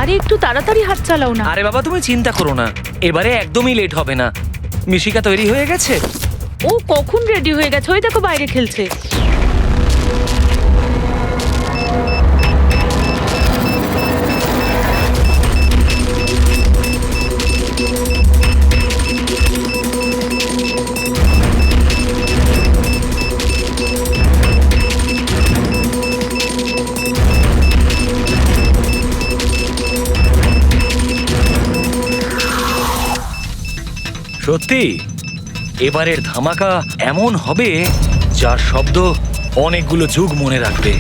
আরে একটু তাড়াতাড়ি হাত চালাও না। আরে বাবা তুমি চিন্তা করো না, এবারে একদমই লেট হবে না। মিশিকা তৈরি হয়ে গেছে? ও কখন রেডি হয়ে গেছে, ওই দেখো বাইরে খেলছে। সত্যি এবারের ধামাকা এমন হবে যার শব্দ অনেকগুলো যুগ মনে রাখবে।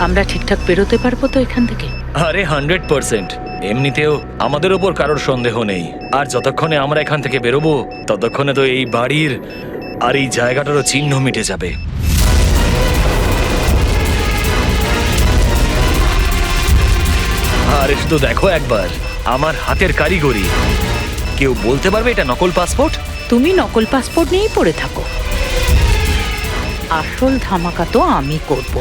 আমরা ঠিকঠাক বেরোতে পারবো তো এখান থেকে? আরে 100%। এমনিতেও আমাদের ওপর কারোর সন্দেহ নেই, আর যতক্ষণে আমরা এখান থেকে বেরোবো ততক্ষণে তো এই বাড়ির আর এই জায়গাটারও চিহ্ন মিটে যাবে। আরে শুধু দেখো একবার আমার হাতের কারিগরি। কেউ বলতে পারবে এটা নকল পাসপোর্ট? তুমি নকল পাসপোর্ট নিয়েই পড়ে থাকো, আসল ধামাকা তো আমি করব।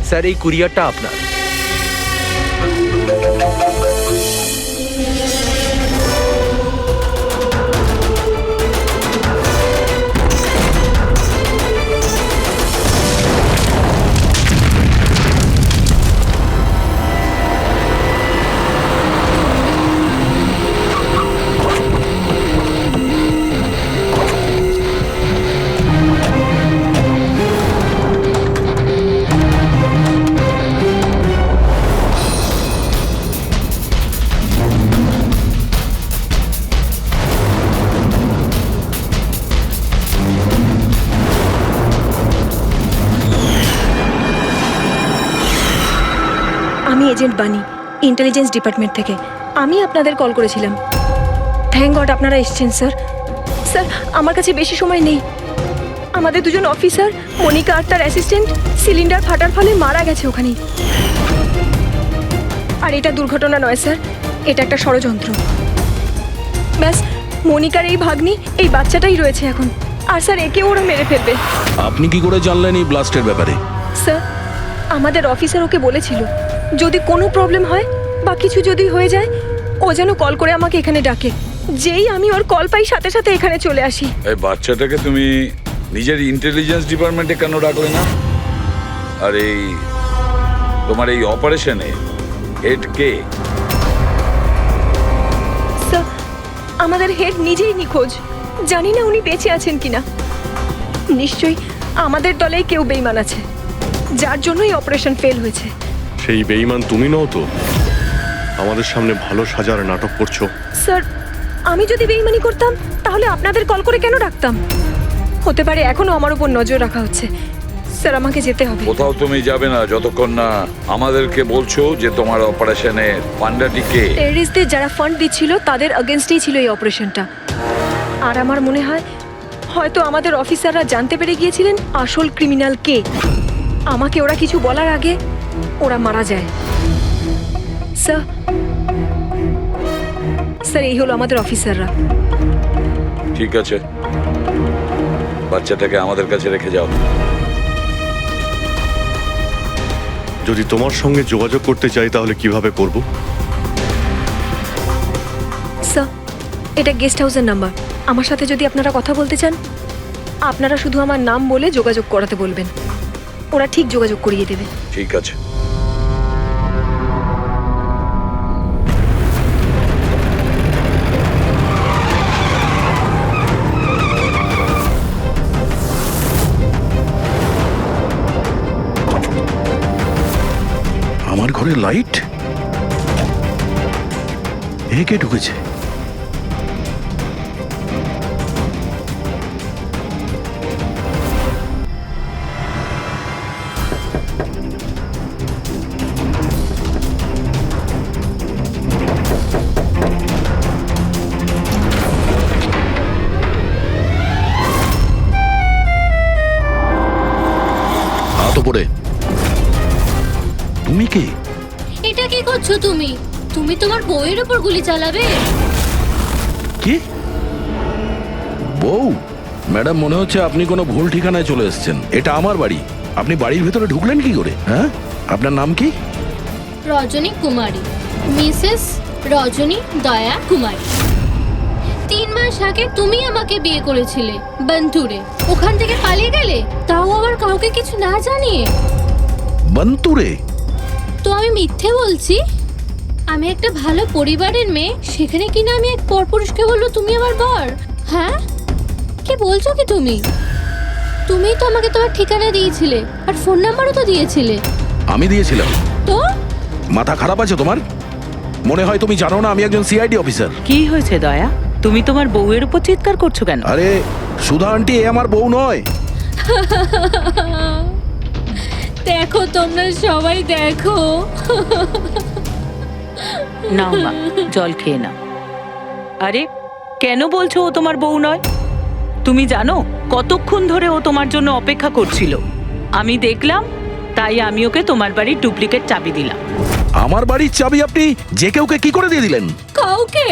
স্যার, এই কুরিয়ারটা আপনার। আমি এজেন্ট বানি, ইন্টেলিজেন্স ডিপার্টমেন্ট থেকে। আমি আপনাদের কল করেছিলাম। থ্যাংক গড আপনারা এসেছেন স্যার। স্যার, আমার কাছে বেশি সময় নেই। আমাদের দুজন অফিসার, মনিকা আর তার অ্যাসিস্ট্যান্ট, সিলিন্ডার ফাটার ফলে মারা গেছে ওখানেই। আর এটা দুর্ঘটনা নয় স্যার, এটা একটা ষড়যন্ত্র। ব্যাস, মনিকার এই ভাগ্নি, এই বাচ্চাটাই রয়েছে এখন। আর স্যার, একে ওরা মেরে ফেলবে। আপনি কি করে জানলেন এই ব্লাস্টের ব্যাপারে? স্যার, আমাদের অফিসার ওকে বলেছিল যদি কোনো প্রবলেম হয় বা কিছু যদি হয়ে যায় ও যেন কল করে আমাকে এখানে ডাকে। যেই আমি ওর কল পাই সাথে সাথে এখানে চলে আসি। এই বাচ্চাটাকে তুমি নিজের ইন্টেলিজেন্স ডিপার্টমেন্টে কেন রাখলে না? আর এই তোমার এই অপারেশনে হেড কে? স্যার, আমাদের হেড নিজেই নিখোঁজ। জানি না উনি বেঁচে আছেন কিনা। নিশ্চয়ই আমাদের দলেই কেউ বেইমান আছে, যার জন্যই অপারেশন ফেল হয়েছে। সেই বেঈমান তুমি নও তো? আমাদের সামনে ভালো সাজার নাটক করছো। স্যার, আমি যদি বেইমানি করতাম তাহলে আপনাদের কল করে কেন ডাকতাম? হতে পারে এখনো আমার উপর নজর রাখা হচ্ছে। স্যার, আমাকে যেতে হবে। কোথাও তুমি যাবে না যতক্ষণ না আমাদেরকে বলছো যে তোমার অপারেশনের ফান্ডাটি কে। টেররিস্টদের যারা ফান্ড দিচ্ছিল তাদের এগেনস্টেই ছিল এই অপারেশনটা। আর আমার মনে হয় হয়তো আমাদের অফিসাররা জানতে পেরে গিয়েছিলেন আসল ক্রিমিনাল কে। আমাকে ওরা কিছু বলার আগে ওরা মারা যায়। স্যার, স্যার, এই হলো আমাদের অফিসাররা। ঠিক আছে, বাচ্চাটাকে আমাদের কাছে রেখে যাও। যদি তোমার সঙ্গে যোগাযোগ করতে চাই তাহলে কিভাবে করব? স্যার, এটা গেস্ট হাউসের নাম্বার। আমার সাথে যদি আপনারা কথা বলতে চান আপনারা শুধু আমার নাম বলে যোগাযোগ করাতে বলবেন, ওরা ঠিক যোগাযোগ করিয়ে দেবে। ঠিক আছে। আমার ঘরে লাইট? এ কে ঢুকেছে? উপরে। তুমি কে? এটা কি করছো তুমি? তুমি তোমার বউয়ের উপর গুলি চালাবে? কি বউ? ম্যাডাম, মনে হচ্ছে আপনি কোনো ভুল ঠিকানায় চলে এসেছেন। এটা আমার বাড়ি। আপনি বাড়ির ভেতরে ঢুকলেন কি করে? হ্যাঁ, আপনার নাম কি? রজনী কুমারী, মিসেস রজনী দয়া কুমারী। 3 মাস আগে তুমি আমাকে বিয়ে করেছিলে বন্টুরে। ওখান থেকে পালিয়ে গেলে, তাও আবার কাউকে কিছু না জানিয়ে। বন্তুরে? তো আমি মিথ্যে বলছি? আমি একটা ভালো পরিবারের মেয়ে, সেখানে কিনা আমি এক পরপুরুষকে বলবো তুমি আমার বর? হ্যাঁ, কি বলছো কি তুমি? তুমিই তো আমাকে তোমার ঠিকানা দিয়েছিলে, আর ফোন নাম্বারও তো দিয়েছিলে। আমি দিয়েছিলাম? তো মাথা খারাপ আছে তোমার? মনে হয় তুমি জানো না আমি একজন সিআইডি অফিসার। কি হয়েছে দয়া? তুমি তোমার বউয়ের উপর চিৎকার করছো কেন? আরে সুধা আন্টি, এ আমার বউ নয়। দেখো, তোমরা সবাই দেখো। নাও মা, জল খেয়ে নাও। আরে কেন বলছো ও তোমার বউ নয়? তুমি জানো কতক্ষণ ধরে ও তোমার জন্য অপেক্ষা করছিল? আমি দেখলাম, তাই আমি ওকে তোমার বাড়ির ডুপ্লিকেট চাবি দিলাম। আমার বাড়ির চাবি আপনি যে কেউকে কি করে দিয়ে দিলেন? কাউকে?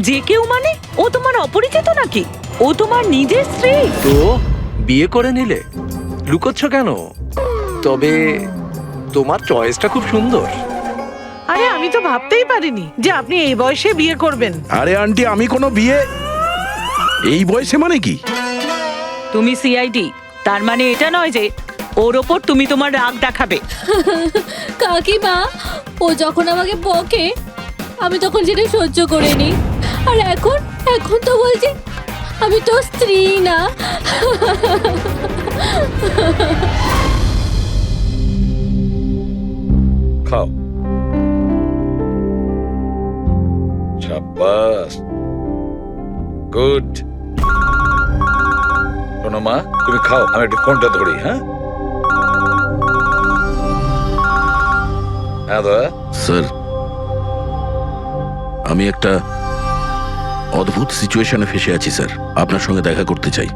যে কেউ মানে? ও তোমার অপরিচিত নাকি? ও তোমার নিজের স্ত্রী। তো বিয়ে করে নিলে? লুকোচ্ছ কেন? তবে তোমার চয়েসটা খুব সুন্দর। আরে আমি তো ভাবতেই পারিনি যে আপনি এই বয়সে বিয়ে করবেন। আরে আন্টি, আমি কোনো বিয়ে এই বয়সে মানে কি? তুমি সিআইডি, তার মানে এটা নয় যে ওর ওপর তুমি তোমার রাগ দেখাবে। কাকিমা, ও যখন আমাকে বকে আমি তখন সেটা সহ্য করে নি, আর এখন এখন তো বলছি আমি তো স্ত্রী না। খাও। শাবাশ, গুড। শোনো মা, তুমি খাও, আমি একটু ফোনটা ধরি। হ্যাঁ হ্যাঁ দয়া। স্যার, আমি একটা অদ্ভুত সিচুয়েশনে ফেসে আছি স্যার, আপনার সঙ্গে দেখা করতে চাই।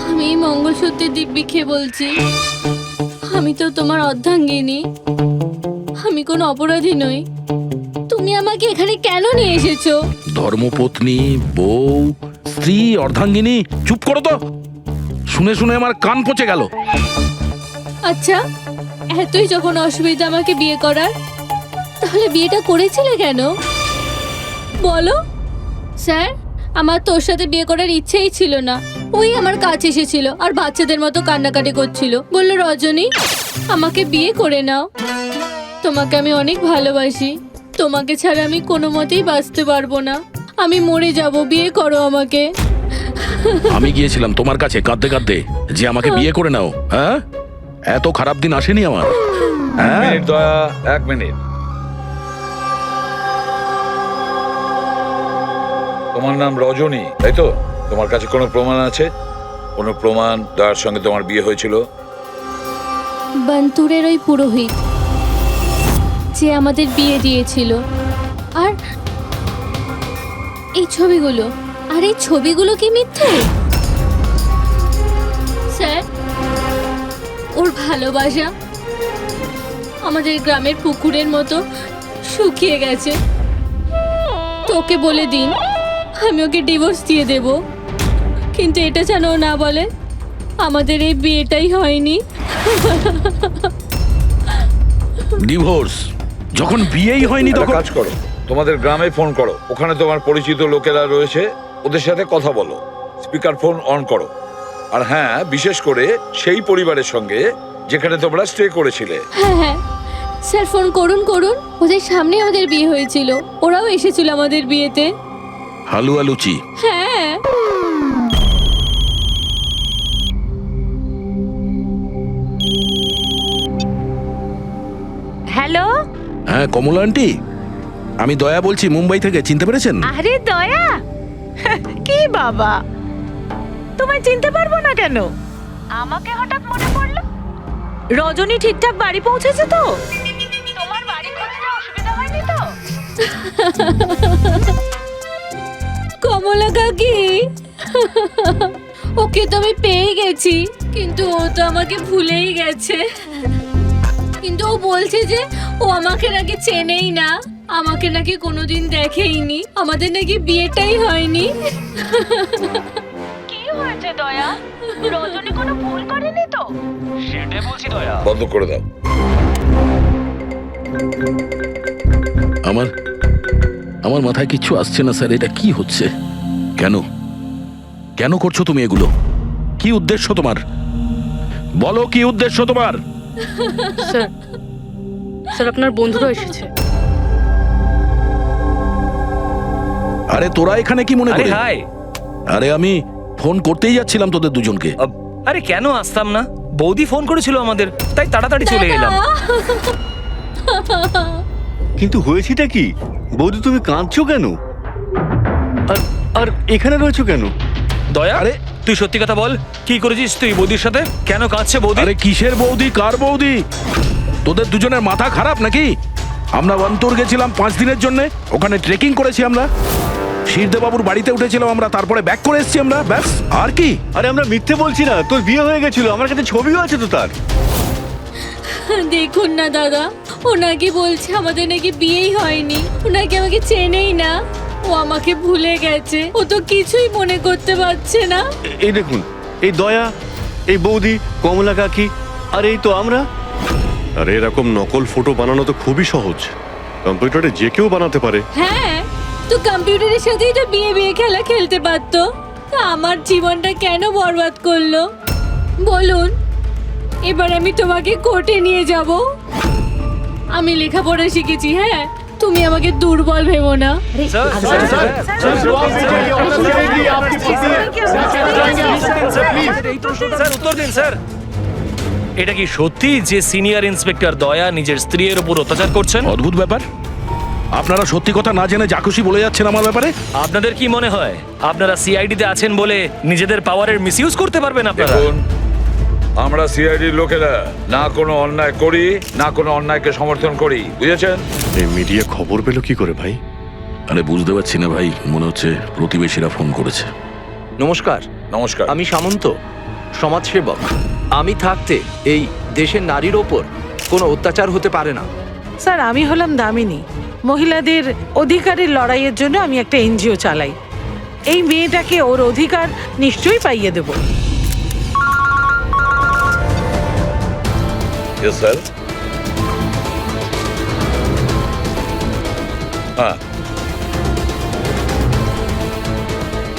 আমি এই মঙ্গলসূত্রের দিব্যি খেয়ে বলছি, আমি তো তোমার অর্ধাঙ্গিনী, আমি কোনো অপরাধী নই। তুমি আমাকে এখানে কেন নিয়ে এসেছো? ধর্মপত্নী, বউ, স্ত্রী, অর্ধাঙ্গিনী, চুপ করো তো। শুনে শুনে আমার কান পচে গেল। আচ্ছা, এতই যখন অসুবিধা আমাকে বিয়ে করার, তাহলে বিয়েটা করেছিলে কেন বলো? স্যার, আমার তোর সাথে বিয়ে করার ইচ্ছেই ছিল না। ওই আমার কাছে এসেছিল আর বাচ্চাদের মতো কান্নাকাটি করছিল, বললো রজনী আমাকে বিয়ে করে নাও, তোমাকে আমি অনেক ভালোবাসি, তোমাকে ছাড়া আমি কোনো মতেই বাঁচতে পারবো না, আমি মরে যাব, বিয়ে করো আমাকে। আমি গিয়েছিলাম তোমার কাছে কাঁদতে কাঁদতে যে আমাকে বিয়ে করে নাও। হ্যাঁ, এত খারাপ দিন আসেনি আমার। হ্যাঁ, মিনিট দয়া, 1 মিনিট। তোমার নাম রজনী, তাই তো? তোমার কাছে কোনো প্রমাণ আছে? কোনো প্রমাণ দয়ার সঙ্গে তোমার বিয়ে হয়েছিল? বন্তুরের ওই পুরোহিত যে আমাদের বিয়ে দিয়েছিল, আর এই ছবিগুলো, আর এই ছবিগুলো কি মিথ্যে? স্যার, ওর ভালোবাসা আমাদের গ্রামের পুকুরের মতো শুকিয়ে গেছে। তোকে বলে দিন আমি ওকে ডিভোর্স দিয়ে দেব, কিন্তু এটা যেন ও না বলে আমাদের এই বিয়েটাই হয়নি। ডিভোর্স? যখন বিয়েই হয়নি একটা তখন কাজ করো, তোমাদের গ্রামে ফোন করো, ওখানে তোমার পরিচিত লোকেরা রয়েছে, ওদের সাথে কথা বলো, স্পিকার ফোন অন করো। আর হ্যাঁ, বিশেষ করে সেই পরিবারের সঙ্গে যেখানে তোমরা স্টে করেছিলে। হ্যাঁ হ্যাঁ স্যার, ফোন করুন করুন, ওদের সামনে আমাদের বিয়ে হয়েছিল, ওরাও এসেছিল আমাদের বিয়েতে। হালুয়া লুচি? হ্যাঁ। হ্যালো। হ্যাঁ কমলা আন্টি, আমি দয়া বলছি মুম্বাই থেকে, চিনতে পেরেছেন? আরে দয়া, কি বাবা, তোমায় চিনতে পারবো না কেন? আমাকে হঠাৎ মনে পড়লো। রজনী ঠিকঠাক বাড়ি পৌঁছেছে তো? তোমার বাড়ি খুঁজতে অসুবিধা হয়নি তো? কমলা কাকি, ওকে তো আমি পেয়ে গেছি, কিন্তু ও তো আমাকে ভুলেই গেছে। কিন্তু ও বলছে যে ও আমাকে নাকি চেনেই না, আমাকে নাকি কোনোদিন দেখেইনি, আমাদের নাকি বিয়েটাই হয়নি। কি হয়েছে দয়া? রজনী কোনো ভুল করেনি তো? সেটাই বলছি দয়া। বন্ধ করে দাও। আমার মাথায় কিচ্ছু আসছে না স্যার, এটা কি হচ্ছে? কেন কেন করছো তুমি এগুলো? কি উদ্দেশ্য তোমার? বলো কি উদ্দেশ্য তোমার? স্যার স্যার আপনার বন্ধুরা এসেছে। আরে তোরা এখানে কি মনে আরে করে? হাই। আরে আমি ফোন করতেই যাচ্ছিলাম তোদের দুজনকে। আরে কেন আসতাম না? বৌদি ফোন করেছিল আমাদের, তাই তাড়াতাড়ি চলে এলাম। কিন্তু হয়েছেটা কি? বৌদি তুমি কাঁদছো কেন? আর আর এখানে রয়েছো কেন? দয়া, আরে তুই সত্যি কথা বল, কি করেছিস তুই বৌদির সাথে? কেন কাঁদছে বৌদি? আরে কিসের বৌদি, কার বৌদি? তোদের দুজনের মাথা খারাপ নাকি? আমরা অন্তর গেছিলাম 5 দিনের জন্য, ওখানে ট্রেকিং করেছি আমরা, শিরদেবাবুর বাড়িতে উঠেছিলাম আমরা, তারপরে ব্যাক করে এসেছি আমরা, ব্যাস। আর কি? আরে আমরা মিথ্যে বলছি না, তোর বিয়ে হয়ে গেছিল, আমার কাছে ছবিও আছে তো তার। দেখুন না দাদা, ও নাকি বলছে আমাদের নাকি বিয়েই হয়নি, ও নাকি আমাকে চেনেই না, ও আমাকে ভুলে গেছে, ও তো কিছুই মনে করতে পারছে না। এই দেখুন, এই দয়া, এই বৌদি, কমলা কাকি, আর এই তো আমরা। আরে এরকম নকল ফটো বানানো তো খুবই সহজ, কম্পিউটারে যে কেউ বানাতে পারে। হ্যাঁ, তো কম্পিউটারের সাথেই তো বিয়ে বিয়ে খেলা খেলতে পারতো, তা আমার জীবনটা কেন বরবাদ করলো বলুন? এবার আমি তোমাকে কোর্টে নিয়ে যাব। আমি লেখাপড়া শিখেছি, হ্যাঁ, তুমি আমাকে দুর্বল ভেবো না। স্যার, উত্তর দিন স্যার। এটা কি সত্যি যে সিনিয়র ইন্সপেক্টর দয়া নিজের স্ত্রীর উপর অত্যাচার করছেন? অদ্ভুত ব্যাপার, আপনারা সত্যি কথা না জেনে যা খুশি বলে যাচ্ছেন আমার ব্যাপারে। আপনাদের কি মনে হয় আপনারা সিআইডি তে আছেন বলে নিজেদের পাওয়ারের মিসইউজ করতে পারবেন আপনারা? দেখুন, আমরা সিআইডির লোকেরা না কোনো অন্যায় করি, না কোনো অন্যায়কে সমর্থন করি, বুঝেছেন? এই মিডিয়া খবর পেলো কি করে ভাই? আরে বুঝতে পারছি না ভাই, মনে হচ্ছে প্রতিবেশীরা ফোন করেছে। নমস্কার, নমস্কার। আমি সামন্ত, সমাজসেবক। আমি থাকতে এই দেশের নারীর ওপর কোনো অত্যাচার হতে পারে না। স্যার, আমি হলাম দামিনী। মহিলাদের অধিকারের লড়াইয়ের জন্য আমি একটা এনজিও চালাই। এই মেয়েটাকে ওর অধিকার নিশ্চয়ই পাইয়ে দেব। Yes sir. হ্যাঁ,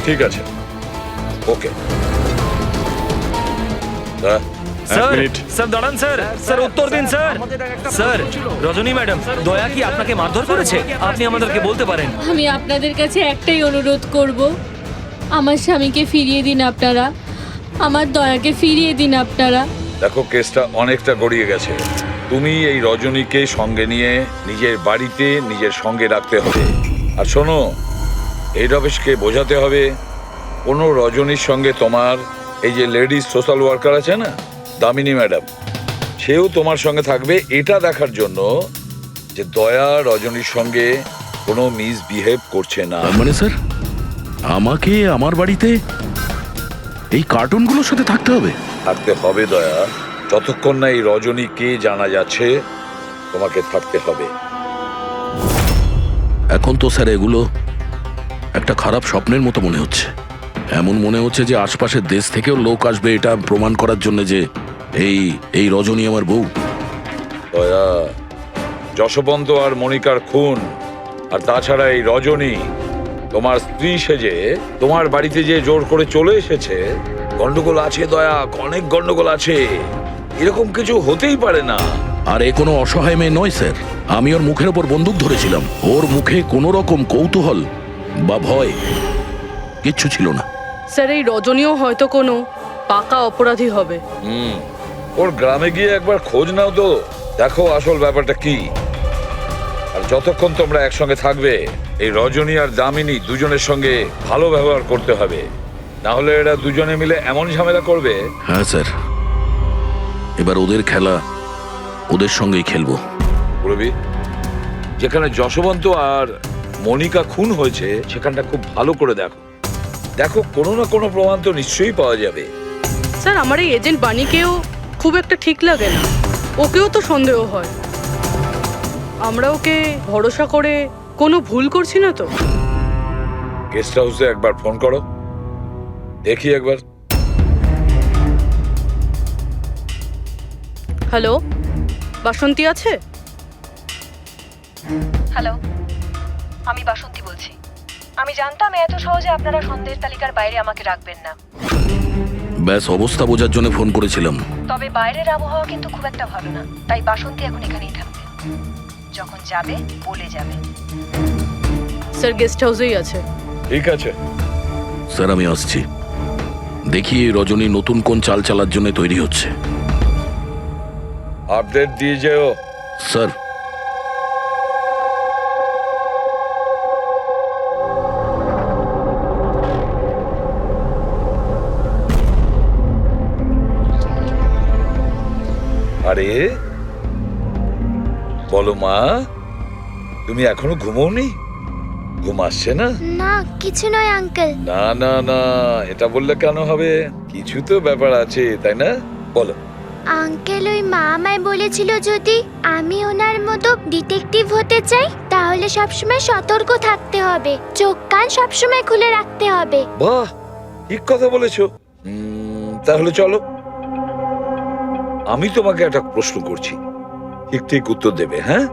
ঠিক আছে, ওকে। Sir, minute. স্যার দাঁড়ান স্যার, স্যার উত্তর দিন স্যার। স্যার, রজনী ম্যাডাম, দয়া কি আপনাকে মারধর করেছে? আপনি আমাদেরকে বলতে পারেন। আমি আপনাদের কাছে একটাই অনুরোধ করব, আমার স্বামীকে ফিরিয়ে দিন আপনারা, আমার দয়াকে ফিরিয়ে দিন আপনারা। দেখো, কেসটা অনেকটা গড়িয়ে গেছে। তুমি এই রজনীকে সঙ্গে নিয়ে নিজের বাড়িতে নিজের সঙ্গে রাখতে হবে। আর শোনো, এই রমেশকে বোঝাতে হবে কোনো রজনীর সঙ্গে তোমার এই যে লেডিস সোশ্যাল ওয়ার্কার আছে না, দামিনী ম্যাডাম, সেও তোমার সঙ্গে থাকবে, এটা দেখার জন্য যে দয়া রজনীর সঙ্গে কোনো মিসবিহেভ করছে না। তার মানে স্যার আমাকে আমার বাড়িতে এই কার্টুনগুলোর সাথে থাকতে হবে? থাকতে হবে দয়া, যতক্ষণ না এই রজনী কে জানা যাচ্ছে, তোমাকে থাকতে হবে। এখন তো স্যার এগুলো একটা খারাপ স্বপ্নের মতো মনে হচ্ছে। এমন মনে হচ্ছে যে আশপাশের দেশ থেকেও লোক আসবে এটা প্রমাণ করার জন্য যে এই রজনী আমার বউ। দয়া, যশবন্ত আর মনিকার খুন, আর তাছাড়া এই রজনী তোমার স্ত্রী সেজে তোমার বাড়িতে যে জোর করে চলে এসেছে, গন্ডগোল আছে দয়া, অনেক গন্ডগোল আছে। এরকম কিছু হতেই পারে না। আর এ কোনো অসহায় মেয়ে নয় স্যার, আমি ওর মুখের ওপর বন্দুক ধরেছিলাম, ওর মুখে কোনো রকম কৌতূহল বা ভয় কিচ্ছু ছিল না। স্যার এই রজনীও হয়তো কোনো পাকা অপরাধী হবে। ওর গ্রামে গিয়ে একবার খোঁজ নাও তো, দেখো আসল ব্যাপারটা কি। আর যতক্ষণ তোমরা একসঙ্গে থাকবে, এই রজনী আর দামিনী দুজনের সঙ্গে ভালো ব্যবহার করতে হবে, না হলে এরা দুজনে মিলে এমন ঝামেলা করবে। হ্যাঁ স্যার, এবার ওদের খেলা ওদের সঙ্গেই খেলবো। পুরবি, যেখানে যশবন্ত আর মনিকা খুন হয়েছে সেখানটা খুব ভালো করে দেখো। দেখো কোনো না কোনো প্রমাণ তো নিশ্চয়ই পাওয়া যাবে। স্যার আমার এই এজেন্ট বাণীকেও খুব একটা ঠিক লাগে না, ওকেও তো সন্দেহ হয়। আমরা ওকে ভরসা করে কোনো ভুল করছি না তো? গেস্ট হাউসে একবার ফোন করো, দেখি একবার। হ্যালো, বাসন্তী আছে? হ্যালো, আমি বাসন্তী বলছি। আমি জানতাম এত সহজে আপনারা সন্দেহের তালিকার বাইরে আমাকে রাখবেন না, ব্যাস অবস্থা বোঝার জন্য ফোন করেছিলাম। তবে বাইরের আবহাওয়া কিন্তু খুব একটা ভালো না, তাই বাসন্তী এখন এখানেই থাকবে। যখন যাবে বলে যাবে। স্যার গেস্ট হাউসেই আছে। ঠিক আছে। স্যার আমি আসছি। দেখি এই রজনী নতুন কোন চাল চালার জন্য তৈরি হচ্ছে। আপডেট দিয়ে যেও। স্যার আরে বলো মা, তুমি এখনো ঘুমোওনি? ঘুম আসছে না? না কিছু নয় আঙ্কেল। না না না, এটা বললে কেন হবে? কিছু তো ব্যাপার আছে, তাই না? বলো। আঙ্কেল ওই মা আমায় বলেছিল যদি আমি ওনার মতো ডিটেকটিভ হতে চাই তাহলে সবসময় সতর্ক থাকতে হবে, চোখ কান সবসময় খুলে রাখতে হবে। বাহ, ঠিক কথা বলেছো। তাহলে চলো, আমি তোমাকে একটা প্রশ্ন করছি, ঠিক ঠিক উত্তর দেবে। হ্যাঁ,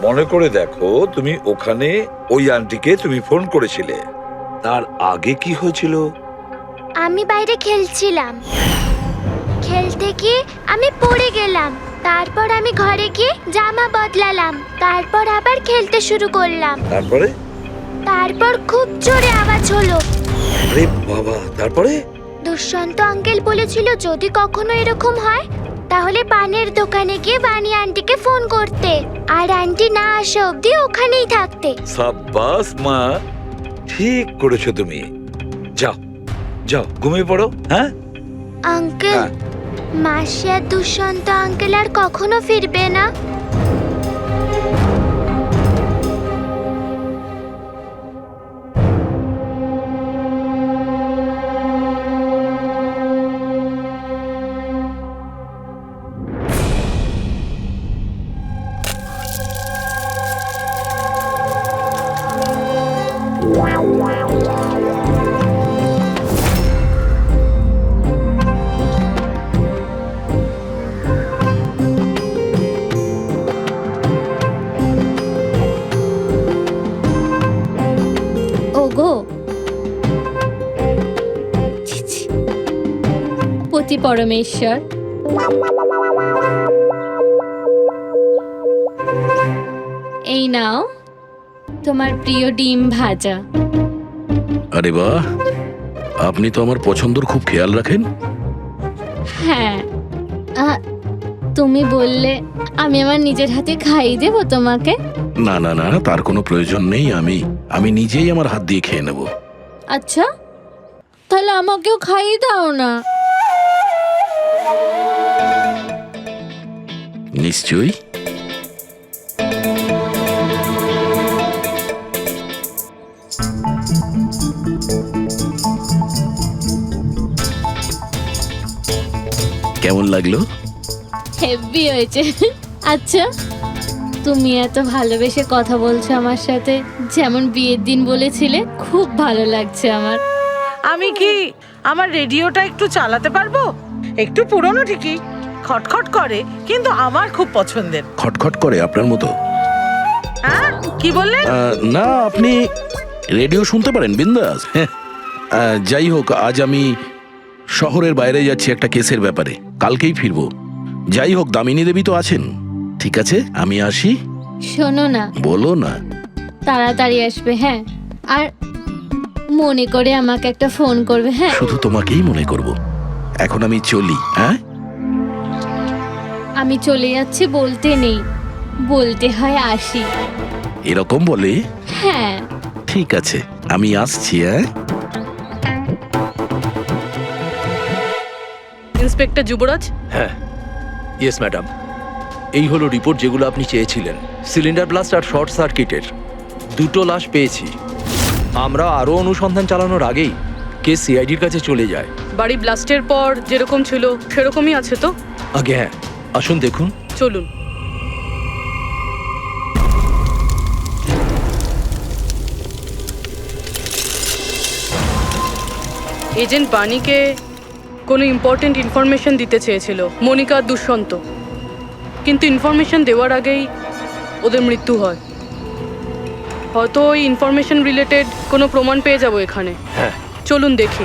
মনে করে দেখো, তুমি ওখানে ওই আন্টিকে তুমি ফোন করেছিলে, তার আগে কি হয়েছিল? আমি বাইরে খেলছিলাম, খেলতে গিয়ে আমি পড়ে গেলাম, তারপর আমি ঘরে গিয়ে জামা বদলালাম, তারপর আবার খেলতে শুরু করলাম। তারপর খুব জোরে আওয়াজ হলো। আরে বাবা, তারপরে? দুষ্যন্ত আঙ্কেল বলেছিল যদি কখনো এরকম হয় তাহলে পানের দোকানে গিয়ে বানি আন্টিকে ফোন করতে, আর আন্টি না আসা অবধি ওখানেই থাকতে। সাব্বাস মা, ঠিক করেছো তুমি। যাও যাও, ঘুমিয়ে পড়ো। হ্যাঁ আঙ্কেল, মাসি আর দুষ্যন্ত আঙ্কেল আর কখনো ফিরবে না? ওগো, ছি, ছি। পতি পরমেশ্বর, এই নাও তোমার প্রিয় ডিম ভাজা। আরে বাহ, আপনি তো আমার পছন্দর খুব খেয়াল রাখেন। হ্যাঁ, তুমি বললে আমি আমার নিজের হাতে খাইয়ে দেবো তোমাকে। না না না, তার কোনো প্রয়োজন নেই। আমি নিজেই আমার হাত দিয়ে খেয়ে নেব। আচ্ছা, তাহলে আমাকেও খাইয়ে দাও না। নিশ্চয়ই। কেমন লাগলো? হেভি হয়েছে। আচ্ছা, তুমি এত ভালোবেসে কথা বলছো আমার সাথে, যেমন বিয়ের দিন বলেছিলে, খুব ভালো লাগছে আমার। আমি কি আমার রেডিওটা একটু চালাতে পারবো? একটু পুরনো ঠিকই, খটখট করে, কিন্তু আমার খুব পছন্দের। খটখট করে আপনার মতো? হ্যাঁ, কি বললেন? না, আপনি রেডিও শুনতে পারেন বিন্দাস। যাই হোক, আজ আমি শহরের বাইরে যাচ্ছি একটা কেসের ব্যাপারে, কালকেই ফিরবো। যাই হোক, দামিনী দেবী তো আছেন। ঠিক আছে, আমি আসি। শোনো না, বলো না। তাড়াতাড়ি আসবে, হ্যাঁ? আর মনে করে আমাকে একটা ফোন করবে, হ্যাঁ? শুধু তোমাকেই মনে করব। এখন আমি চলি। হ্যাঁ, আমি চলে যাচ্ছি বলতে নেই, বলতে হয় আসি। এরকম বলে? হ্যাঁ। ঠিক আছে, আমি আসছি। হ্যাঁ, ইন্সপেক্টর যুবরাজ। হ্যাঁ, ইয়েস ম্যাডাম। এই হলো রিপোর্ট যেগুলো আপনি চেয়েছিলেন। সিলিন্ডার ব্লাস্ট আর শর্ট সার্কিটের 2টো লাশ পেয়েছি। আমরা আরও অনুসন্ধান চালানোর আগেই কেস সিআইডির কাছে চলে যায়। বাড়ি ব্লাস্টের পর যেরকম ছিল সেরকমই আছে তো? আগে হ্যাঁ, আসুন দেখুন। চলুন। এজেন্ট বাণীকে কোনো ইম্পর্টেন্ট ইনফরমেশন দিতে চেয়েছিল মনিকা আর দুষ্যন্ত, কিন্তু ইনফরমেশন দেওয়ার আগেই ওদের মৃত্যু হয়। হয়তো ওই ইনফরমেশন রিলেটেড কোনো প্রমাণ পেয়ে যাবো এখানে। হ্যাঁ, চলুন দেখি।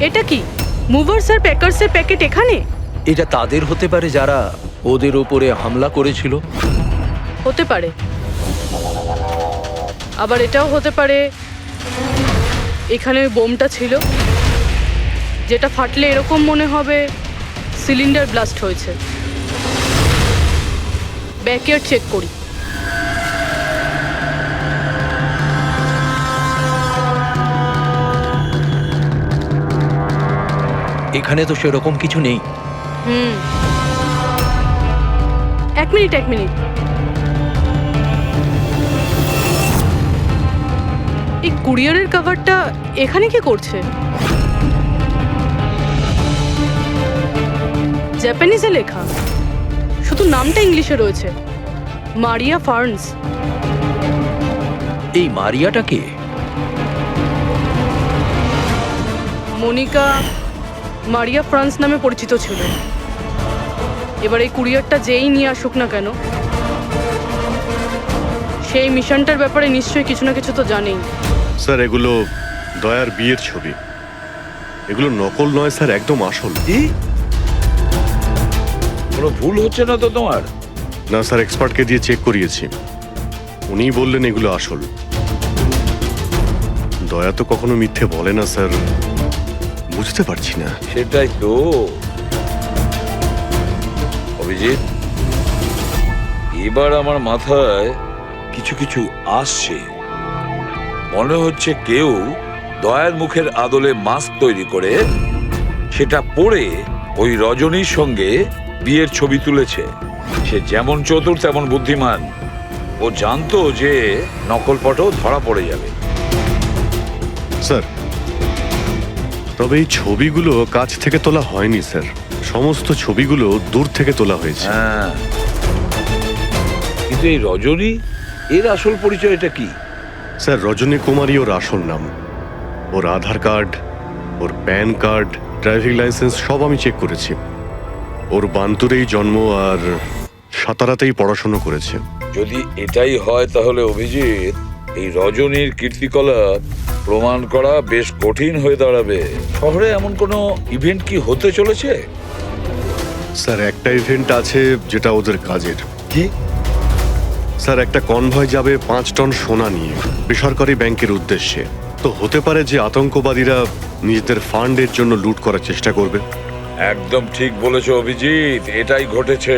এটা কি মুভার্স আর প্যাকার্সের প্যাকেট এখানে? এটা তাদের হতে পারে যারা ওদের ওপরে হামলা করেছিল। হতে পারে, আবার এটাও হতে পারে এখানে ওই বোমটা ছিল যেটা ফাটলে এরকম মনে হবে সিলিন্ডার ব্লাস্ট হয়েছে। ব্যাকয়ার্ড চেক করি। এখানে তো সেরকম কিছু নেই। এক মিনিট। এই কুরিয়ারের কভারটা এখানে কি করছে? জাপানিজে লেখা, শুধু নামটা ইংলিশে রয়েছে, মারিয়া ফার্নস। এই মারিয়াটা কে? মনিকা মারিয়া ফ্রান্স নামে পরিচিত ছিল। এবার এই কুরিয়ারটা যেই নিয়ে আসুক না কেন, সেই মিশনটার ব্যাপারে নিশ্চয়ই কিছু না কিছু তো জানেই। স্যার এগুলো দয়ার বিয়ের ছবি, এগুলো নকল নয় স্যার, একদম আসল। কোনো ভুল হচ্ছে না তো তোমার? না স্যার, এক্সপার্টকে দিয়ে চেক করিয়েছি, উনিই বললেন এগুলো আসল। দয়া তো কখনো মিথ্যে বলে না স্যার, বুঝতে পারছি না। সেটাই তো অভিজিৎ, এবার আমার মাথায় কিছু কিছু আসছে। মনে হচ্ছে কেউ দয়ার মুখের আদলে মাস্ক তৈরি করে সেটা পরে ওই রজনীর সঙ্গে বিয়ের ছবি তুলেছে। সে যেমন চতুর তেমন বুদ্ধিমান। ও জানতো যে নকল ফটো ধরা পড়ে যাবে। স্যার তবে এই ছবিগুলো কাছ থেকে তোলা হয়নি স্যার, সমস্ত ছবিগুলো দূর থেকে তোলা হয়েছে। হ্যাঁ, কিন্তু এই রজনী, এর আসল পরিচয়টা কি? স্যার রজনী কুমারী ওর আসল নাম। ওর আধার কার্ড, ওর প্যান কার্ড, ড্রাইভিং লাইসেন্স সব আমি চেক করেছি। ওর বান্তুরেই জন্ম আর সাতারাতেই পড়াশোনা করেছে। যদি এটাই হয় তাহলে অভিজিৎ, এই রজনীর কীর্তিকলাপ প্রমাণ করা বেশ কঠিন হয়ে দাঁড়াবে। শহরে এমন কোনো ইভেন্ট কি হতে চলেছে? স্যার একটা ইভেন্ট আছে যেটা ওদের কাজের। কি? স্যার একটা কনভয় যাবে 5 টন সোনা নিয়ে বেসরকারি ব্যাংকের উদ্দেশ্যে। তো হতে পারে যে আতঙ্কবাদীরা নিজেদের ফান্ডের জন্য লুট করার চেষ্টা করবে। একদম ঠিক বলেছো অভিজিৎ, এটাই ঘটেছে।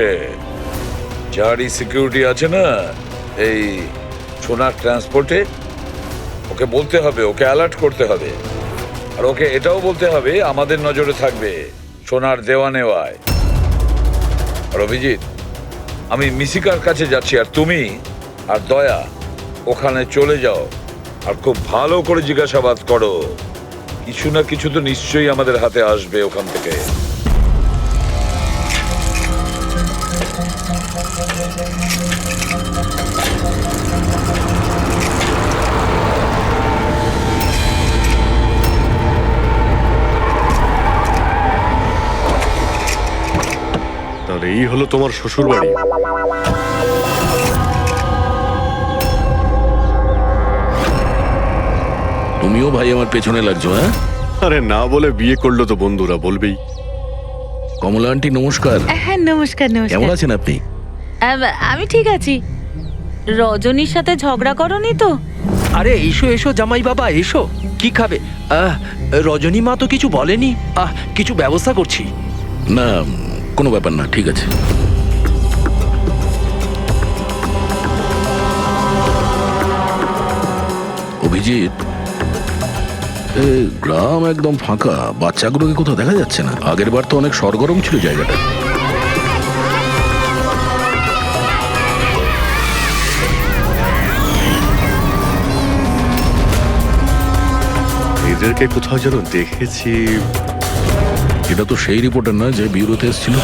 যারই সিকিউরিটি আছে না এই সোনার ট্রান্সপোর্টে, ওকে বলতে হবে, ওকে অ্যালার্ট করতে হবে। আর ওকে এটাও বলতে হবে আমাদের নজরে থাকবে সোনার দেওয়া নেওয়ায়। আর অভিজিৎ, আমি মিশিকার কাছে যাচ্ছি, আর তুমি আর দয়া ওখানে চলে যাও আর খুব ভালো করে জিজ্ঞাসাবাদ করো। কিছু না কিছু তো নিশ্চয়ই আমাদের হাতে আসবে ওখান থেকে। তাহলে এই হলো তোমার শ্বশুর বাড়ি। তুমিও ভাই আমার পেছনে লাগছো? হ্যাঁ, আরে না বলে বিয়ে করলো তো বন্ধুরা বলবেই। কমলা আন্টি নমস্কার। হ্যাঁ নমস্কার। কেমন আছেন আপনি? আমি ঠিক আছি। রজনীর সাথে ঝগড়া করনি তো? আরে এসো এসো জামাই বাবা, এসো। কি খাবে? রজনী মা তো কিছু বলেনি। কিছু ব্যবস্থা করছি। না, কোনো ব্যাপার না, ঠিক আছে। অভিজিৎ, গ্রাম একদম ফাঁকা, বাচ্চাগুলোকে কোথাও দেখা যাচ্ছে না। আগের বার তো অনেক সরগরম ছিল জায়গাটা। এদেরকে কোথাও যেন দেখেছি। এটা তো সেই রিপোর্টার না যে ব্যুরোতে এসেছিল।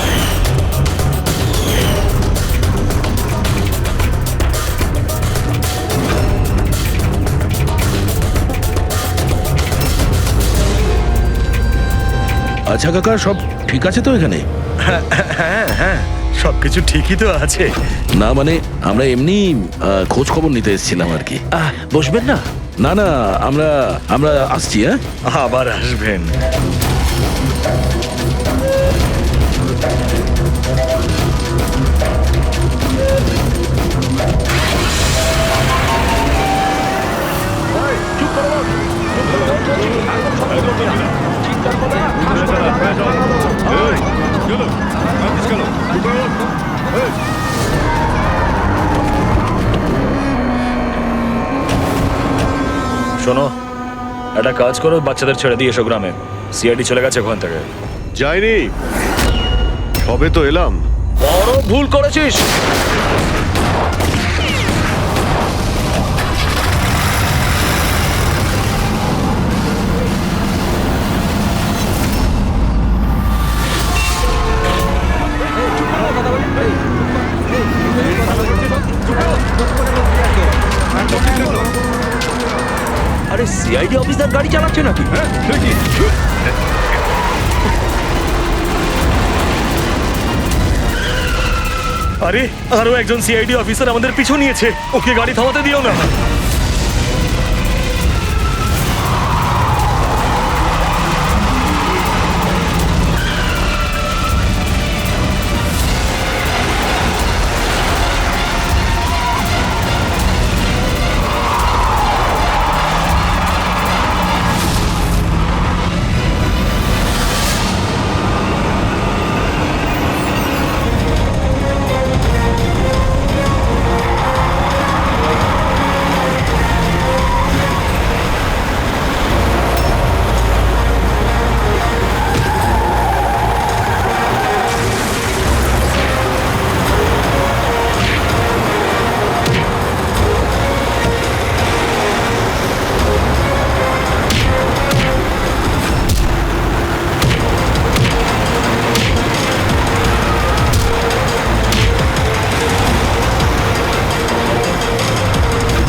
আচ্ছা কাকা, সব ঠিক আছে তো এখানে? হ্যাঁ হ্যাঁ, সবকিছু ঠিকই তো আছে। না মানে আমরা এমনি খোঁজ খবর নিতে এসেছিলাম আর কি। বসবেন না? না না, আমরা আমরা আসছি। হ্যাঁ, আবার আসবেন। শোনো, একটা কাজ করো, বাচ্চাদের ছেড়ে দিয়ে এসো গ্রামে। সিআইডি চলে গেছে ওখান থেকে। যাইনি, সবে তো এলাম। বড় ভুল করেছিস। আরে সিআইডি অফিসার গাড়ি চালাচ্ছে নাকি? আরে আরো একজন সিআইডি অফিসার আমাদের পিছু নিয়েছে, ওকে গাড়ি থামাতে দিও না।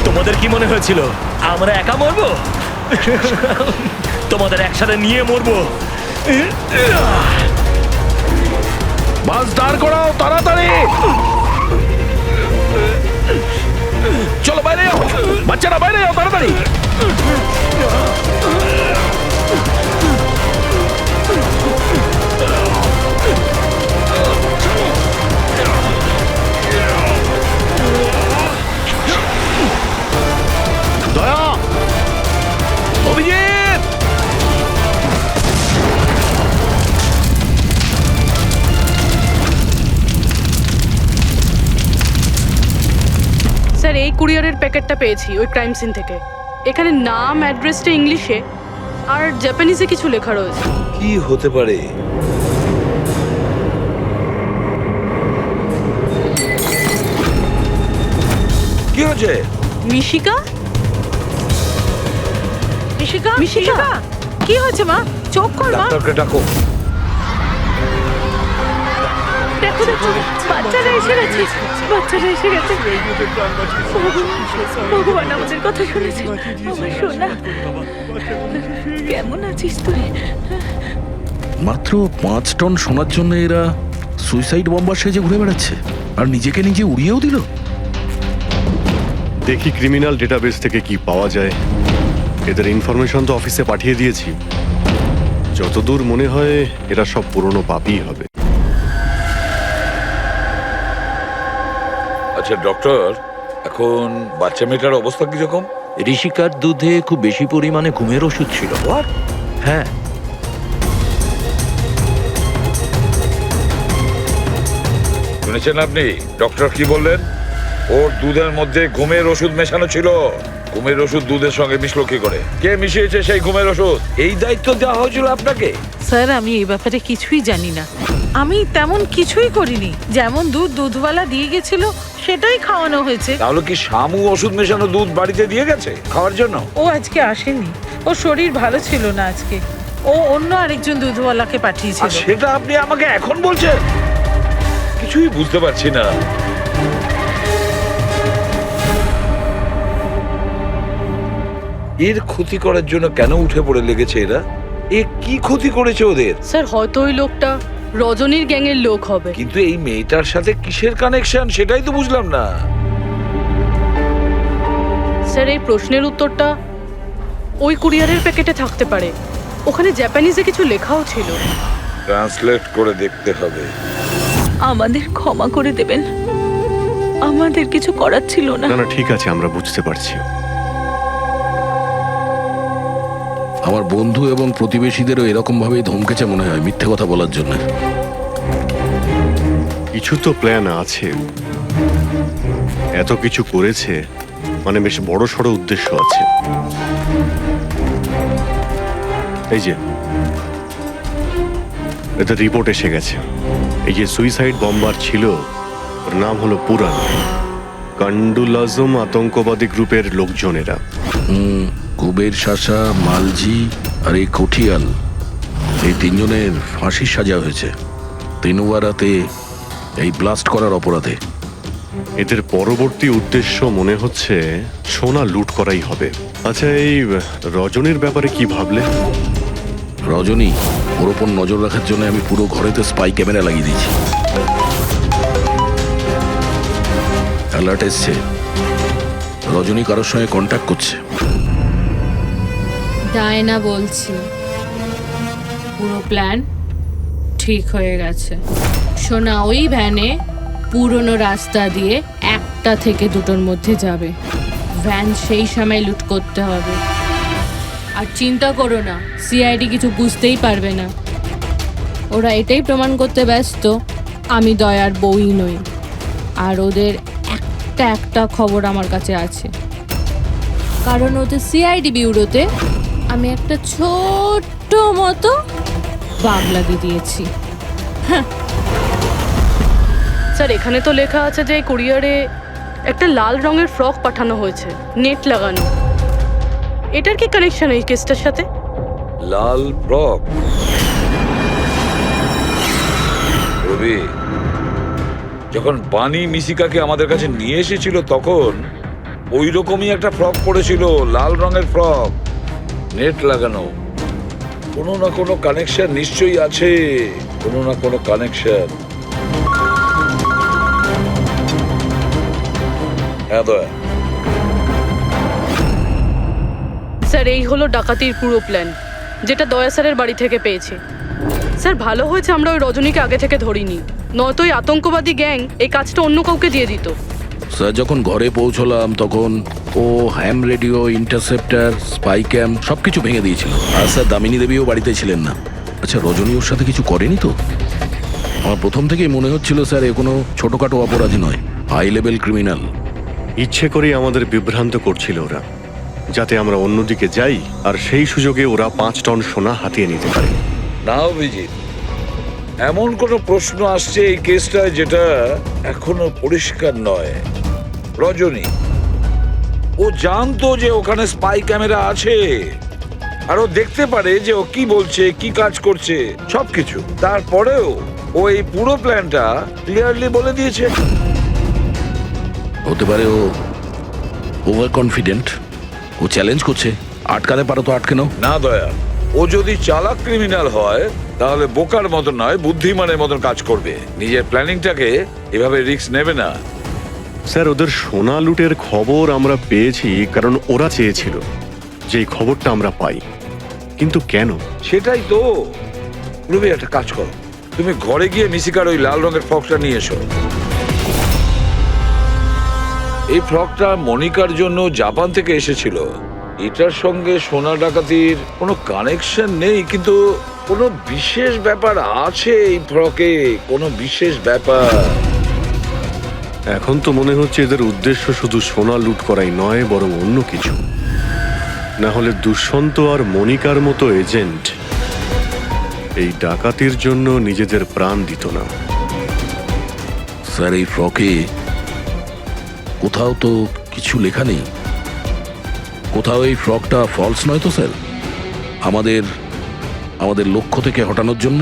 তোমাদের কি মনে হয়েছিল আমরা একা মরবো? তোমাদের একসাথে নিয়ে মরবো। বাস দাঁড় করাও তাড়াতাড়ি। চলো বাইরে যাও, বাচ্চারা বাইরে যাও তাড়াতাড়ি। দয়া, অভিজিৎ, স্যার এই কুরিয়ারের প্যাকেটটা পেয়েছি ওই ক্রাইম সিন থেকে। এখানে নাম অ্যাড্রেসটা ইংলিশে আর জাপানিজে কিছু লেখা রয়েছে। কি হতে পারে? কি হয়েছে? মিশিকা? মিশিকা, মিশিকা, কি হয়েছে মা? চোখ কর মা। ডাক্তারকে ডাকো। দেখো দেখো, বাচ্চারা এসে গেছে, বাচ্চারা এসে গেছে। ভগবান আমাদের কথা শুনেছে। আমার সোনা, কেমন আছিস তুই? মাত্র 5 টন সোনার জন্য এরা সুইসাইড বম্বার সেজে ঘুরে বেড়াচ্ছে, আর নিজেকে নিজে উড়িয়েও দিল। দেখি ক্রিমিনাল ডেটাবেস থেকে কি পাওয়া যায়। এদের ইনফরমেশন তো অফিসে পাঠিয়ে দিয়েছি। যতদূর মনে হয় এরা সব পুরনো পাপই হবে। আচ্ছা ডক্টর, এখন বাচ্চা মেয়েটার অবস্থা কিরকম? ঋষিকার দুধে খুব বেশি পরিমাণে ঘুমের ওষুধ ছিল। হ্যাঁ, শুনেছেন আপনি ডক্টর কি বললেন? ওর দুধের মধ্যে ঘুমের ওষুধ মেশানো ছিল। ঘুমের ওষুধ দুধের সঙ্গে মিশলো কি করে? কে মিশিয়েছে সেই ঘুমের ওষুধ? এই দায়িত্ব দেওয়া হয়েছিল আপনাকে? স্যার আমি এই ব্যাপারে কিছুই জানি না। আমি তেমন কিছুই করিনি। যেমন দুধ দুধওয়ালা দিয়ে গেছিল সেটাই খাওয়ানো হয়েছে। তাহলে কি শামু ওষুধ মেশানো দুধ বাড়িতে দিয়ে গেছে খাওয়ার জন্য? ও আজকে আসেনি, ওর শরীর ভালো ছিল না আজকে। ও অন্য আরেকজন দুধওয়ালাকে আর পাঠিয়েছিল। সেটা আপনি আমাকে এখন বলছেন? কিছুই বুঝতে পারছি না। এর ক্ষতি করার জন্য কেন উঠে পড়ে লেগেছে এরা? এ কি ক্ষতি করেছে ওদের? স্যার হয়তো ওই লোকটা রজনীর গ্যাংয়ের লোক হবে। কিন্তু এই মেয়েটার সাথে কিসের কানেকশন সেটাই তো বুঝলাম না। স্যার এই প্রশ্নের উত্তরটা ওই কুরিয়ারের প্যাকেটে থাকতে পারে। ওখানে জাপানিজে কিছু লেখাও ছিল। ট্রান্সলেট করে দেখতে হবে। আমাদের ক্ষমা করে দেবেন, আমাদের কিছু করার ছিল না। না না ঠিক আছে, আমরা বুঝতে পারছি। আমার বন্ধু এবং প্রতিবেশীদেরও এরকম ভাবেই ধমকেছে মনে হয় মিথ্যে কথা বলার জন্য। কিছু তো প্ল্যান আছে। এত কিছু করেছে মানে বেশ বড় সড় উদ্দেশ্য আছে। এই যে এটা রিপোর্ট এসে গেছে। এই যে সুইসাইড বম্বার ছিল ওর নাম হলো পুরান। কান্ডুল আজম আতঙ্কবাদী গ্রুপের লোকজনেরা। কুবের শাসা, মালজি আর এই কঠিয়াল, এই তিনজনের ফাঁসির সাজা হয়েছে তিনুয়ারাতে এই ব্লাস্ট করার অপরাধে। এদের পরবর্তী উদ্দেশ্য মনে হচ্ছে সোনা লুট করাই হবে। আচ্ছা এই রজনীর ব্যাপারে কি ভাবলে? রজনী, ওর ওপর নজর রাখার জন্য আমি পুরো ঘরেতে স্পাই ক্যামেরা লাগিয়ে দিয়েছি। অ্যালার্ট এসছে, রজনী কারোর সঙ্গে কন্ট্যাক্ট করছে। ডায়না বলছি, পুরো প্ল্যান ঠিক হয়ে গেছে। সোনা ওই ভ্যানে পুরনো রাস্তা দিয়ে 1টা থেকে 2টোর মধ্যে যাবে। ভ্যান সেই সময় লুট করতে হবে। আর চিন্তা করো না, সিআইডি কিছু বুঝতেই পারবে না। ওরা এটাই প্রমাণ করতে ব্যস্ত আমি দয়ার বউই নই। আর ওদের একটা খবর আমার কাছে আছে, কারণ ওদের সিআইডি বিউরোতে আমি একটা ছোট্ট মতো বাগ লাগিয়ে দিয়েছি। স্যার এখানে তো লেখা আছে যে এই কুরিয়ারে একটা লাল রঙের ফ্রক পাঠানো হয়েছে, নেট লাগানো। এটার কি কানেকশন এই কেসটার সাথে? লাল ফ্রক? রবি, যখন বানি মিশিকাকে আমাদের কাছে নিয়ে এসেছিল তখন ওই রকমই একটা ফ্রক পরেছিল, লাল রঙের ফ্রক, নেট লাগানো। কোনো না কোনো কানেকশন নিশ্চয়ই আছে, কোনো না কোনো কানেকশন। হ্যাঁ দয়া। স্যার এই হলো ডাকাতির পুরো প্ল্যান, যেটা দয়া স্যারের বাড়ি থেকে পেয়েছি। স্যার ভালো হয়েছে আমরা ওই রজনীকে আগে থেকে ধরিনি, নয়তো ওই আতঙ্কবাদী গ্যাং এই কাজটা অন্য কাউকে দিয়ে দিত। স্যার যখন ঘরে পৌঁছলাম তখন ও হ্যাম রেডিও, ইন্টারসেপ্টার, স্পাই ক্যাম্প সবকিছু ভেঙে দিয়েছিল। আর স্যার দামিনী দেবীও বাড়িতে ছিলেন না। আচ্ছা রজনী ওর সাথে কিছু করেনি তো? আমার প্রথম থেকেই মনে হচ্ছিল স্যার এ কোনো ছোটখাটো অপরাধী নয়, হাই লেভেল ক্রিমিনাল। ইচ্ছে করেই আমাদের বিভ্রান্ত করছিল ওরা, যাতে আমরা অন্যদিকে যাই আর সেই সুযোগে ওরা 5 টন সোনা হাতিয়ে নিতে পারে। না অভিজিৎ, এমন কোনো প্রশ্ন আসছে এই কেসটায় যেটা এখনো পরিষ্কার নয়। রজনী ও জানতো যে ওখানে স্পাই ক্যামেরা আছে, আর ও দেখতে পারে যে ও কি বলছে, কি কাজ করছে, সবকিছু। তারপরেও ও এই পুরো প্ল্যানটা ক্লিয়ারলি বলে দিয়েছে। হতে পারে ও ওভার কনফিডেন্ট, ও চ্যালেঞ্জ করছে। আটকাতে পারো তো আটকে নাও। না দয়া, ও যদি চালাক ক্রিমিনাল হয় তাহলে বোকার মতন নয়, বুদ্ধিমানের মতন কাজ করবে। নিজের প্ল্যানিংটাকে এভাবে রিস্ক নেবে না। স্যার ওদের সোনা লুটের খবর আমরা পেয়েছি কারণ ওরা চেয়েছিল যে এই খবরটা আমরা পাই। কিন্তু কেন? সেটাই তো। রবি একটা কাজ করো, তুমি ঘরে গিয়ে মিশিকার ওই লাল রঙের ফ্রকটা নিয়ে এসো। এই ফ্রকটা মনিকার জন্য জাপান থেকে এসেছিল। এটার সঙ্গে সোনা ডাকাতির কোনো কানেকশন নেই, কিন্তু কোনো বিশেষ ব্যাপার আছে এই ফ্রকে, কোনো বিশেষ ব্যাপার। এখন তো মনে হচ্ছে এদের উদ্দেশ্য শুধু সোনা লুট করাই নয়, বরং অন্য কিছু। না হলে দুষ্যন্ত আর মনিকার মতো এজেন্ট এই ডাকাতির জন্য নিজেদের প্রাণ দিত না। স্যার, এই ফ্রকে কোথাও তো কিছু লেখা নেই। কোথাও এই ফ্রকটা ফলস নয় তো স্যার? আমাদের লক্ষ্য থেকে হটানোর জন্য।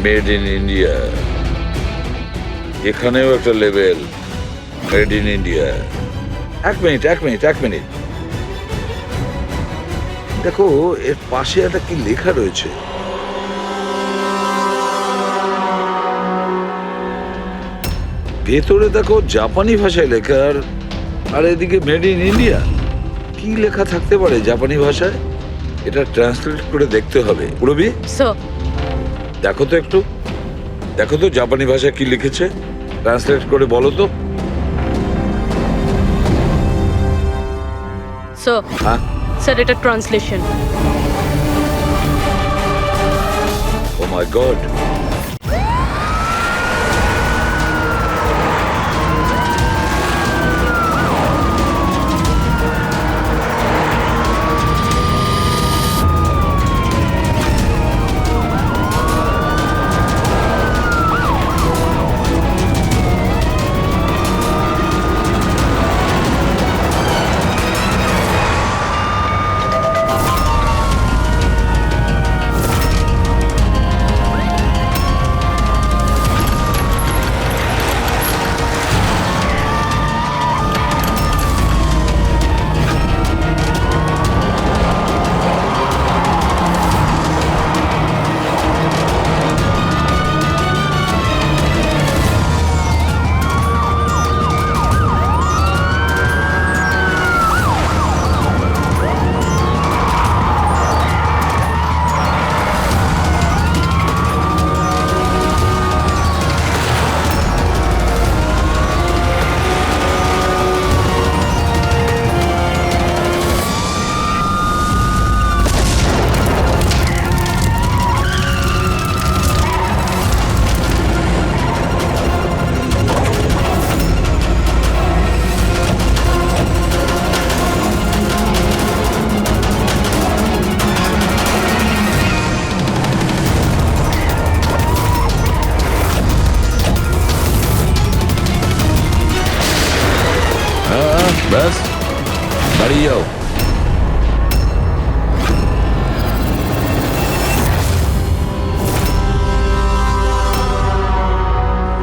মেড ইন ইন্ডিয়া, এখানেও একটা লেভেল মেড ইন ইন্ডিয়া। এক মিনিট দেখো, এর পাশে একটা কি লেখা রয়েছে। ভেতরে দেখো জাপানি ভাষায় লেখা, আর এদিকে মেড ইন ইন্ডিয়া। কি লেখা থাকতে পারে জাপানি ভাষায়? এটা ট্রান্সলেট করে দেখতে হবে। পুরবি, স্যার, দেখো তো জাপানি ভাষায় কি লিখেছে, ট্রান্সলেট করে বলো তো। স্যার, হ্যাঁ, স্যার এটা ট্রান্সলেশন। ও মাই গড। ব্যাস, দাঁড়িয়ে যাও।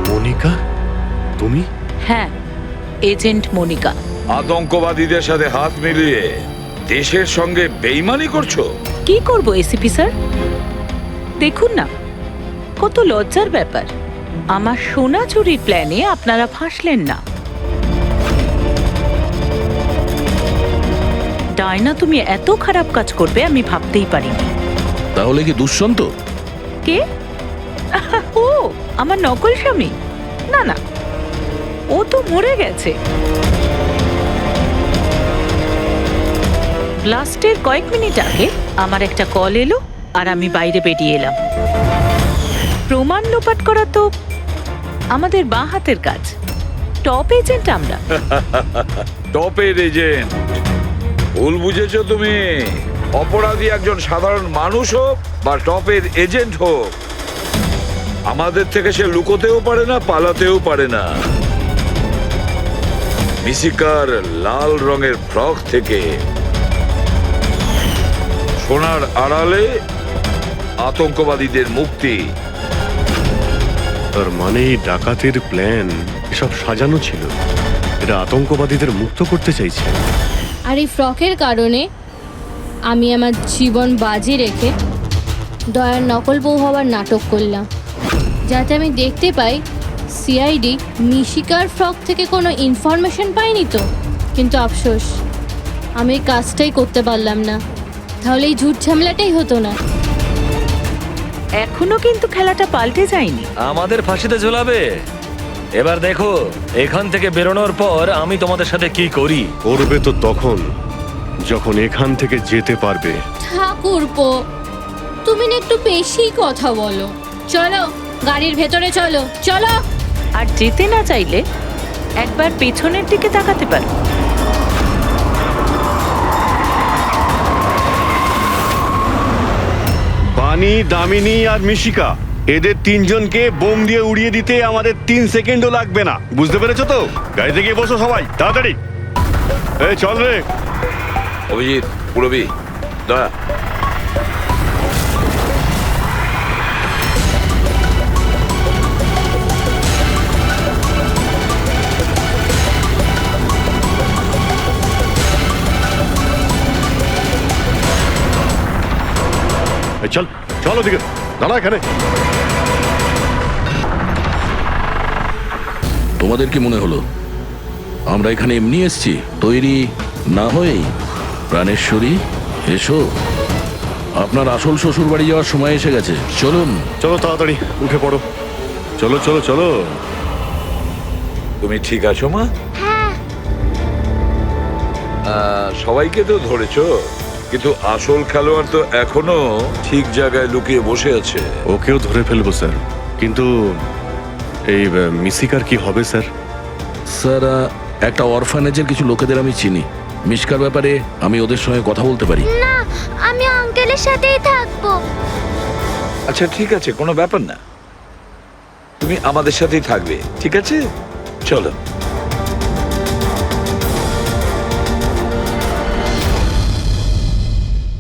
মনিকা, তুমি? হ্যাঁ, এজেন্ট মনিকা। আতঙ্কবাদীদের সাথে হাত মিলিয়ে দেশের সঙ্গে বেইমানি করছো? কি করব এসিপি স্যার? দেখুন না, কত লজ্জার ব্যাপার। আমার সোনা চুরির প্ল্যানে আপনারা ফাঁসলেন না। ডায়না, তুমি এত খারাপ কাজ করবে আমি ভাবতেই পারিনি। তাহলে কি দুষ্যন্ত? কে? ও আমার নকল স্বামী? না না, ও তো মরে গেছে। ব্লাস্টের কয়েক মিনিট আগে আমার একটা কল এলো আর আমি বাইরে বেরিয়ে এলাম। প্রমাণ লোপাট করা তো আমাদের বাঁ হাতের কাজ। টপ এজেন্ট আমরা। টপের এজেন্ট? ভুল বুঝেছো তুমি। অপরাধী একজন সাধারণ মানুষ হোক বা টপের এজেন্ট হোক, আমাদের থেকে সে লুকোতেও পারে না, পালাতেও পারে না। মিশিকার লাল রঙের ফ্রক থেকে সোনার আড়ালে আতঙ্কবাদীদের মুক্তি। তার মানে এই ডাকাতির প্ল্যান এসব সাজানো ছিল। এরা আতঙ্কবাদীদের মুক্ত করতে চাইছে। আর এই ফ্রকের কারণে আমি আমার জীবন বাজি রেখে দয়ার নকল বউ হওয়ার নাটক করলাম, যাতে আমি দেখতে পাই সিআইডি মিশিকার ফ্রক থেকে কোনো ইনফরমেশন পাইনি তো। কিন্তু আফসোস, আমি এই কাজটাই করতে পারলাম না। তাহলে এই ঝুট ঝামেলাটাই হতো না। এখনো কিন্তু খেলাটা পাল্টে যায়নি। আমাদের ফাঁসিতে ঝোলাবে। এবার দেখো এখান থেকে বেরোনোর পর আমি তোমাদের সাথে কি করি। করবে তো তখন যখন এখান থেকে যেতে পারবে। ঠাকুরপো, তুমি না একটু বেশি কথা বলো। চলো গাড়ির ভেতরে চলো চলো। আর যেতে না চাইলে একবার পেছনের দিকে তাকাতে পারো। বানি, দামিনী আর মিশিকা, এদের তিনজনকে বোম দিয়ে উড়িয়ে দিতে আমাদের 3 সেকেন্ডও লাগবে না। বুঝতে পেরেছো তো? গাড়িতে গিয়ে বসো সবাই, তাড়াতাড়ি। এই চল রে। অভিজিৎ, পুরবি, দয়া। এই চল, চল ওদিকে, দাঁড়া এখানে। তোমাদের কি মনে হলো আমরা এখানে এমনি এসেছি? তৈরি না হয়েই? প্রাণেশ্বরী, এসো। আপনার আসল শ্বশুর বাড়ি যাওয়ার সময় এসে গেছে, চলুন। চলো তাড়াতাড়ি উঠে পড়ো, চলো চলো চলো। তুমি ঠিক আছো মা? হ্যাঁ। সবাইকে তো ধরেছো, কিন্তু আসল খেলোয়াড় তো এখনো ঠিক জায়গায় লুকিয়ে বসে আছে। ওকেও ধরে ফেলবো স্যার, কিন্তু এই মিশিকার কি হবে স্যার? স্যার, একটা অরফানেজের কিছু লোকেদের আমি চিনি। মিশকার ব্যাপারে আমি ওদের সঙ্গে কথা বলতে পারি। না, আমি আঙ্কেলের সাথেই থাকবো। আচ্ছা ঠিক আছে, কোনো ব্যাপার না, তুমি আমাদের সাথেই থাকবে, ঠিক আছে? চলো।